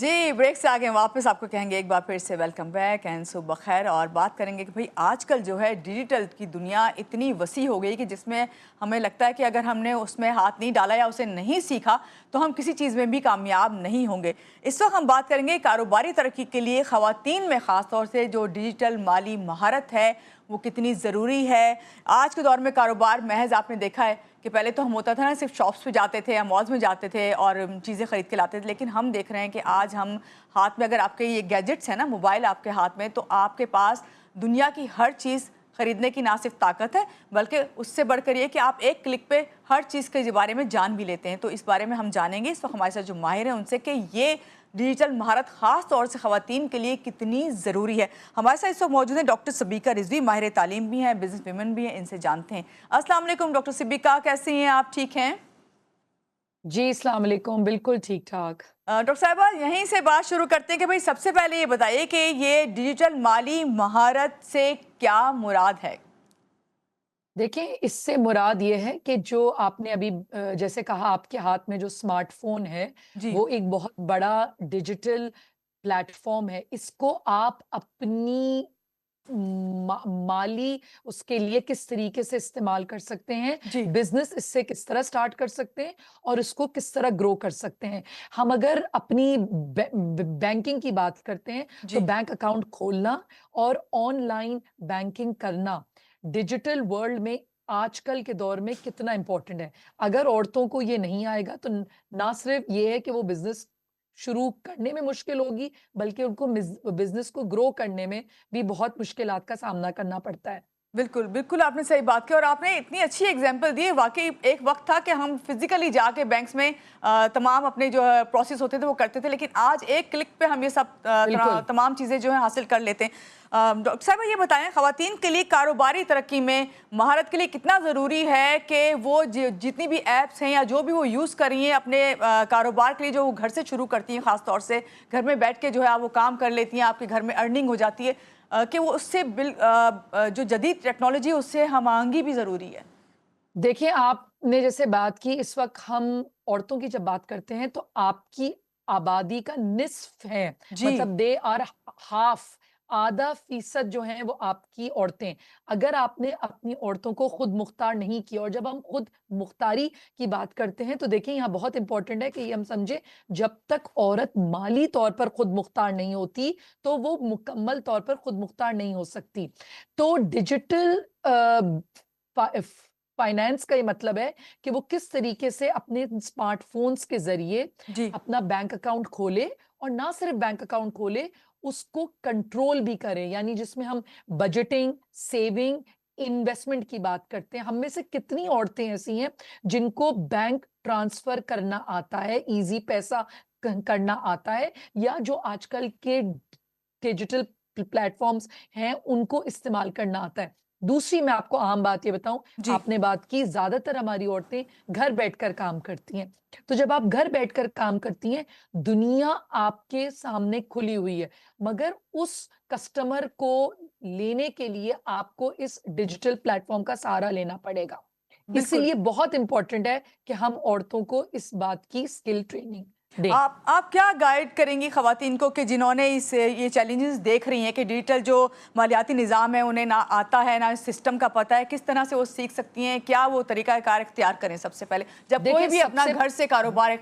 जी, break से आ गए वापस। आपको कहेंगे एक बार फिर से वेलकम बैक एंड सुबह खैर। और बात करेंगे कि भाई आजकल जो है डिजिटल की दुनिया इतनी वसी हो गई कि जिसमें हमें लगता है कि अगर हमने उसमें हाथ नहीं डाला या उसे नहीं सीखा तो हम किसी चीज़ में भी कामयाब नहीं होंगे। इस वक्त हम बात करेंगे कारोबारी तरक्की के लिए ख़वातीन में ख़ास तौर से जो डिजिटल माली महारत है वो कितनी ज़रूरी है। आज के दौर में कारोबार महज आपने देखा है कि पहले तो हम होता था ना सिर्फ शॉप्स पे जाते थे या मॉल्स में जाते थे और चीज़ें ख़रीद के लाते थे, लेकिन हम देख रहे हैं कि आज हम हाथ में अगर आपके ये गैजेट्स हैं ना, मोबाइल आपके हाथ में, तो आपके पास दुनिया की हर चीज़ खरीदने की ना सिर्फ ताकत है बल्कि उससे बढ़कर ये कि आप एक क्लिक पे हर चीज़ के बारे में जान भी लेते हैं। तो इस बारे में हम जानेंगे इस वक्त हमारे साथ जो माहिर हैं उनसे कि ये डिजिटल महारत ख़ास तौर से ख़वातीन के लिए कितनी ज़रूरी है। हमारे साथ इस वक्त मौजूद हैं डॉक्टर सब्बीका रिजवी, माहिर तालीम भी हैं, बिजनेस वुमन भी हैं। इनसे जानते हैं। अस्सलाम वालेकुम डॉक्टर सब्बीका, कैसी हैं आप? ठीक हैं जी, अस्सलाम वालेकुम, बिल्कुल ठीक-ठाक। डॉक्टर साहिबा, यहीं से बात शुरू करते हैं कि भाई सबसे पहले ये बताइए कि ये डिजिटल माली महारत से क्या मुराद है? देखिए, इससे मुराद ये है कि जो आपने अभी जैसे कहा आपके हाथ में जो स्मार्टफ़ोन है, जी। वो एक बहुत बड़ा डिजिटल प्लेटफ़ॉर्म है। इसको आप अपनी माली उसके लिए किस तरीके से इस्तेमाल कर सकते हैं, जी। बिज़नेस इससे किस तरह स्टार्ट कर सकते हैं और इसको किस तरह ग्रो कर सकते हैं। हम अगर अपनी बैंकिंग की बात करते हैं, तो जी। बैंक अकाउंट खोलना और ऑनलाइन बैंकिंग करना डिजिटल वर्ल्ड में आजकल के दौर में कितना इम्पोर्टेंट है। अगर औरतों को ये नहीं आएगा तो ना सिर्फ ये है कि वो बिज़नेस शुरू करने में मुश्किल होगी, बल्कि उनको बिज़नेस को ग्रो करने में भी बहुत मुश्किलात का सामना करना पड़ता है। बिल्कुल, बिल्कुल आपने सही बात की और आपने इतनी अच्छी एग्ज़ाम्पल दी है। वाक़ई एक वक़्त था कि हम फ़िज़िकली जाके बैंक्स में तमाम अपने जो है प्रोसेस होते थे वो करते थे, लेकिन आज एक क्लिक पे हम ये सब बिल्कुल। तमाम चीज़ें जो हैं हासिल कर लेते हैं। डॉक्टर साहिबा ये बताएँ, ख़वातीन के लिए कारोबारी तरक्की में महारत के लिए कितना ज़रूरी है कि वो जितनी भी ऐप्स हैं या जो भी वो यूज़ कर रही हैं अपने कारोबार के लिए, जो वो घर से शुरू करती हैं, ख़ास तौर से घर में बैठ के जो है आप वो काम कर लेती हैं, आपके घर में अर्निंग हो जाती है, कि वो उससे जो जदीद टेक्नोलॉजी है उससे हम-आहंगी भी ज़रूरी है। देखिए, आपने जैसे बात की, इस वक़्त हम औरतों की जब बात करते हैं, तो आपकी आबादी का निस्फ़ है, जी। मतलब दे आर हाफ़, आधा फ़ीसद जो हैं, वो आपकी औरतें। अगर आपने अपनी औरतों को खुद मुख्तार नहीं किया, और जब हम खुद मुख्तारी की बात करते हैं, तो देखिए, यहाँ बहुत इम्पोर्टेंट है कि ये हम समझें, जब तक औरत माली तौर पर खुद मुख्तार नहीं होती, तो वो मुकम्मल तौर पर खुद मुख्तार नहीं हो सकती। तो डिजिटल फ़ा फाइनेंस का ये मतलब है कि वो किस तरीके से अपने स्मार्टफ़ोन्स के ज़रिए जी। अपना बैंक अकाउंट खोले, और ना सिर्फ बैंक अकाउंट खोले, उसको कंट्रोल भी करे। यानी जिसमें हम बजटिंग, सेविंग, इन्वेस्टमेंट की बात करते हैं। हम में से कितनी औरतें ऐसी हैं जिनको बैंक ट्रांसफ़र करना आता है, ईज़ी पैसा करना आता है, या जो आजकल के डिजिटल प्लेटफ़ॉर्म्स हैं, उनको इस्तेमाल करना आता है। दूसरी मैं आपको आम बात ये बताऊँ, जी। आपने बात की ज़्यादातर हमारी औरतें घर बैठकर काम करती हैं। तो जब आप घर बैठकर काम करती हैं, दुनिया आपके सामने खुली हुई है, मगर उस कस्टमर को लेने के लिए आपको इस डिजिटल प्लेटफ़ॉर्म का सहारा लेना पड़ेगा। बिल्कुल। इसीलिए बहुत इम्पोर्टेंट है कि हम औरतों को इस बात की स्किल ट्रेनिंग दें। आप क्या गाइड करेंगी ख़वातीन को कि जिन्होंने इस ये चैलेंजेस देख रही हैं कि डिजिटल जो मालियाती निज़ाम है उन्हें ना आता है, ना इस सिस्टम का पता है, किस तरह से वो सीख सकती हैं? क्या वो तरीक़ाकार इख्तियार करें सबसे पहले, जब कोई देखिए भी अपना सबसे घर से कारोबार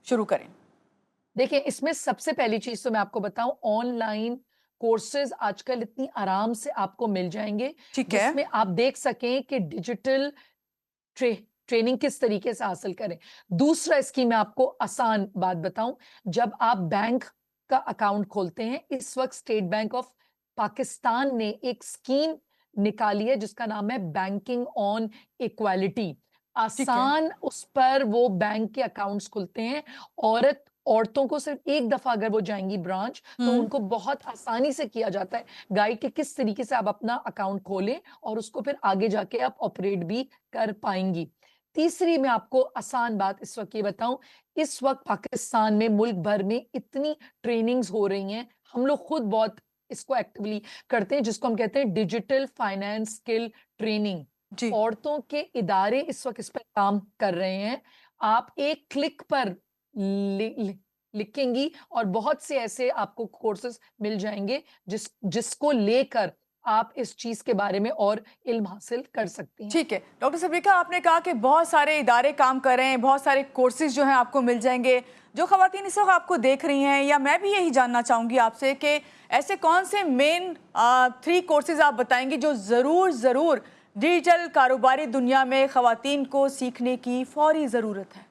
शुरू करें? देखिए, इसमें सबसे पहली चीज़ तो मैं आपको बताऊँ, ऑनलाइन कोर्सेज़ आजकल इतनी आराम से आपको मिल जाएँगे, ठीक है। जिसमें आप देख सकें कि डिजिटल ट्रे ट्रेनिंग किस तरीके से हासिल करें। दूसरा, इसकी मैं आपको आसान बात बताऊँ, जब आप बैंक का अकाउंट खोलते हैं, इस वक़्त स्टेट बैंक ऑफ पाकिस्तान ने एक स्कीम निकाली है जिसका नाम है बैंकिंग ऑन इक्वालिटी। ठीक है। आसान उस पर वो बैंक के अकाउंट्स खुलते हैं। औरतों को सिर्फ़ एक दफ़ा अगर वो जाएँगी ब्रांच, तो हुँ। उनको बहुत आसानी से किया जाता है गाइड कि किस तरीके से आप अपना अकाउंट खोलें और उसको फिर आगे जाके आप ऑपरेट भी कर पाएँगी। तीसरी मैं आपको आसान बात इस वक़्त ये बताऊँ, इस वक़्त पाकिस्तान में मुल्क भर में इतनी ट्रेनिंग्स हो रही हैं, हम लोग खुद बहुत इसको एक्टिवली करते हैं, जिसको हम कहते हैं डिजिटल फाइनेंस स्किल ट्रेनिंग। जी। औरतों के इदारे इस वक़्त इस पर काम कर रहे हैं। आप एक क्लिक पर लि लि लिखेंगी और बहुत से ऐसे आपको कोर्सेज मिल जाएंगे जिसको लेकर आप इस चीज के बारे में और इल्म हासिल कर सकती हैं। ठीक है डॉक्टर सबिका, आपने कहा कि बहुत सारे इदारे काम कर रहे हैं, बहुत सारे कोर्सेज जो हैं आपको मिल जाएंगे। जो खवातीन इस वक्त आपको देख रही हैं, या मैं भी यही जानना चाहूँगी आपसे कि ऐसे कौन से मेन 3 कोर्सेज आप बताएंगे जो ज़रूर डिजिटल कारोबारी दुनिया में खवातीन को सीखने की फौरी ज़रूरत है?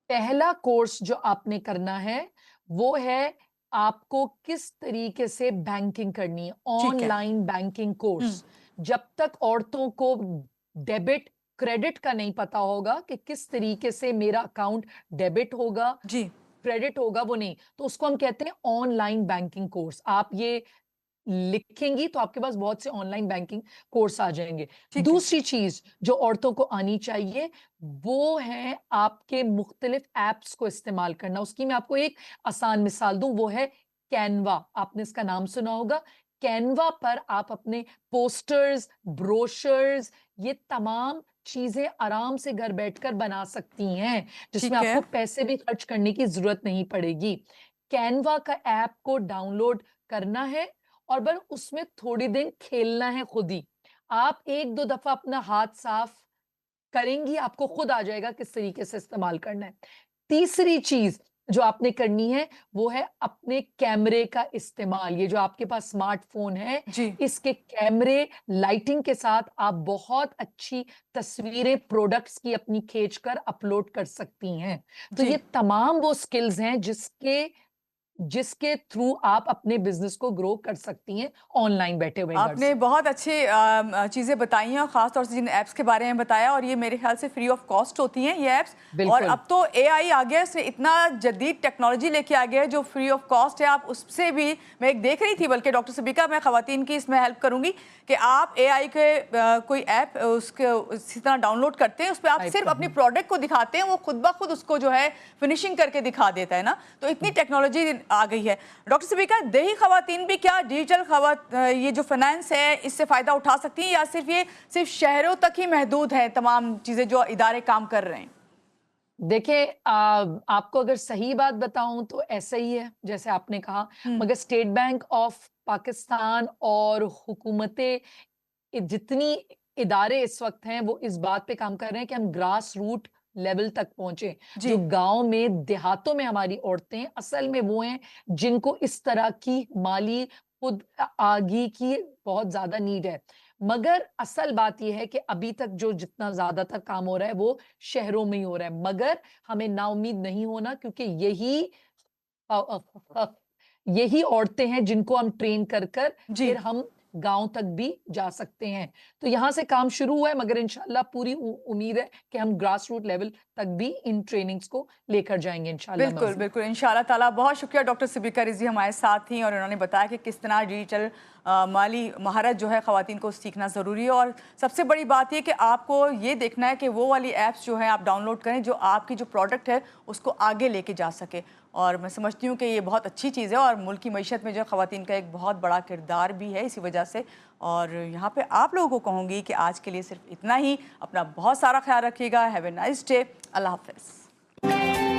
पहला कोर्स जो आपने करना है वो है आपको किस तरीके से बैंकिंग करनी है, ठीक है। Online banking course. जब तक औरतों को डेबिट क्रेडिट का नहीं पता होगा कि किस तरीके से मेरा अकाउंट डेबिट होगा जी। क्रेडिट होगा, वो नहीं, तो उसको हम कहते हैं ऑनलाइन बैंकिंग कोर्स। आप ये लिखेंगी तो आपके पास बहुत से ऑनलाइन बैंकिंग कोर्स आ जाएंगे। ठीक है। दूसरी चीज जो औरतों को आनी चाहिए वो है आपके मुख्तलिफ एप्स को इस्तेमाल करना। उसकी मैं आपको एक आसान मिसाल दूं, वो है कैनवा। आपने इसका नाम सुना होगा। कैनवा पर आप अपने पोस्टर्स, ब्रोशर्स, ये तमाम चीजें आराम से घर बैठकर बना सकती हैं, जिसमें ठीक है। आपको पैसे भी खर्च करने की जरूरत नहीं पड़ेगी। कैनवा का ऐप को डाउनलोड करना है और बस उसमें थोड़ी देर खेलना है खुद ही। आप 1-2 दफा अपना हाथ साफ करेंगी, आपको खुद आ जाएगा किस तरीके से इस्तेमाल करना है। तीसरी चीज जो आपने करनी है वो है अपने कैमरे का इस्तेमाल। ये जो आपके पास स्मार्टफोन है, जी। इसके कैमरे लाइटिंग के साथ आप बहुत अच्छी तस्वीरें प्रोडक्ट्स की अपनी खींचकर अपलोड कर सकती हैं। तो जी। ये तमाम वो स्किल्स हैं जिसके थ्रू आप अपने बिजनेस को ग्रो कर सकती हैं ऑनलाइन बैठे हुए घर आपने से। बहुत अच्छी चीज़ें बताई हैं, और ख़ास तौर से जिन ऐप्स के बारे में बताया, और ये मेरे ख्याल से फ्री ऑफ कॉस्ट होती हैं ये ऐप्स। और बिल्कुल। अब तो एआई आ गया है, इसमें इतना जदीद टेक्नोलॉजी लेके आ गया है जो फ्री ऑफ कॉस्ट है। आप उससे भी, मैं एक देख रही थी, बल्कि डॉक्टर सबिका, मैं ख़वातीन की इसमें हेल्प करूँगी कि आप एआई के कोई ऐप उसके इसी तरह डाउनलोड करते हैं, उस पर आप टाइप सिर्फ कर अपनी प्रोडक्ट को दिखाते हैं, वो खुद ब खुद उसको जो है फिनिशिंग करके दिखा देता है ना। तो इतनी टेक्नोलॉजी आ गई है। डॉक्टर सबिका, देही खवातीन भी क्या डिजिटल ये जो फाइनेंस है इससे फ़ायदा उठा सकती हैं, या सिर्फ शहरों तक ही महदूद है तमाम चीज़ें जो इदारे काम कर रहे हैं? देखिए, आपको अगर सही बात बताऊं तो ऐसा ही है जैसे आपने कहा। मगर स्टेट बैंक ऑफ पाकिस्तान और हुकूमतें, जितनी इदारे इस वक्त हैं, वो इस बात पे काम कर रहे हैं कि हम ग्रास रूट लेवल तक पहुंचे। जी। जो गांव में, देहातों में हमारी औरतें असल में वो हैं जिनको इस तरह की माली खुद आगी की बहुत ज्यादा नीड है। मगर असल बात यह है कि अभी तक जो जितना ज्यादातर काम हो रहा है वो शहरों में ही हो रहा है। मगर हमें नाउम्मीद नहीं होना, क्योंकि अ, अ, अ, यही औरतें हैं जिनको हम ट्रेन कर कर जी। फिर हम गांव तक भी जा सकते हैं। तो यहां से काम शुरू हुआ है, मगर इंशाल्लाह पूरी उम्मीद है कि हम ग्रास रूट लेवल तक भी इन ट्रेनिंग्स को लेकर जाएंगे इंशाल्लाह बिल्कुल, मज़ीद। बिल्कुल, इंशाल्लाह ताला। बहुत शुक्रिया डॉक्टर सिबिका रिज़वी हमारे साथ थीं, और उन्होंने बताया कि किस तरह डिजिटल माली महारत जो है ख़वातीन को सीखना ज़रूरी है। और सबसे बड़ी बात ये कि आपको ये देखना है कि वो वाली ऐप्स जो हैं आप डाउनलोड करें जो आपकी जो प्रोडक्ट है उसको आगे लेके जा सके। और मैं समझती हूँ कि ये बहुत अच्छी चीज़ है, और मुल्क की मईशत में जो ख़वातीन का एक बहुत बड़ा किरदार भी है इसी वजह से। और यहाँ पे आप लोगों को कहूँगी कि आज के लिए सिर्फ इतना ही। अपना बहुत सारा ख्याल रखिएगा। Have a nice day. अल्लाह हाफ़िज़।